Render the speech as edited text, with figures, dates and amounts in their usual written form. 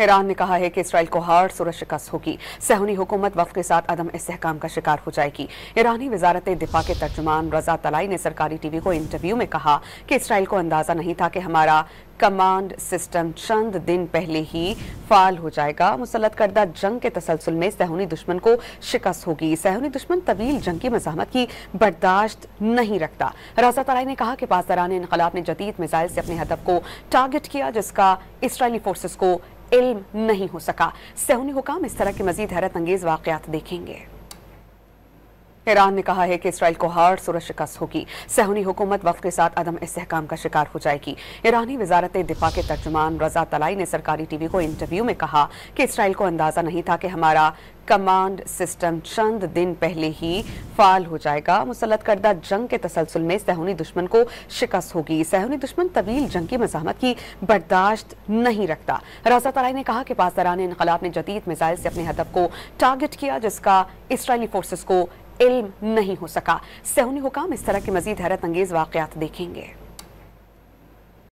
Iran ने कहा है कि इसराइल को हर सूरत शिकस्त होगी। सहूनी हुकूमत वक्त के साथ अदम इस्तेहकाम का शिकार हो जाएगी। ईरानी वजारत दिफा के तर्जुमान रजा तलाई ने सरकारी टीवी को इंटरव्यू में कहा कि इसराइल को अंदाजा नहीं था कि हमारा कमांड सिस्टम चंद दिन पहले ही फाल हो जाएगा। मुसल्लत करदा जंग के तसलसल में सहूनी दुश्मन को शिकस्त होगी। सहूनी दुश्मन तवील जंग की मज़ाहमत की बर्दाश्त नहीं रखता। रजा तलाई ने कहा कि पासदारान इनकलाब ने जदीद मिसाइल से अपने हदफ को टारगेट किया जिसका इसराइली फोर्सेस को इल्म नहीं हो सका। सहूनी हुकाम इस तरह के मजीद हैरत अंगेज वाकयात देखेंगे। ईरान ने कहा है कि इसराइल को हर सूरत शिकस्त होगी। सहूनी हुकूमत वक्त के साथ अदम इस्तेहकाम का शिकार हो जाएगी। ईरानी वजारत दिफा के तर्जुमान रजा तलाई ने सरकारी टीवी को इंटरव्यू में कहा कि इसराइल को अंदाजा नहीं था कि हमारा कमांड सिस्टम चंद दिन पहले ही फाल हो जाएगा। मुसल्लत करदा जंग के तसलसल में सहूनी दुश्मन को शिकस्त होगी। सहूनी दुश्मन तवील जंग की मज़ाहमत की बर्दाश्त नहीं रखता। रजा तलाई ने कहा कि पासदारान इनकलाब ने जदीद मिसाइल से अपने हदफ को टारगेट किया जिसका इसराइली फोर्सेस को इल्म नहीं हो सका। सहूनी हुकाम इस तरह के मजीद हैरत अंगेज वाकयात देखेंगे।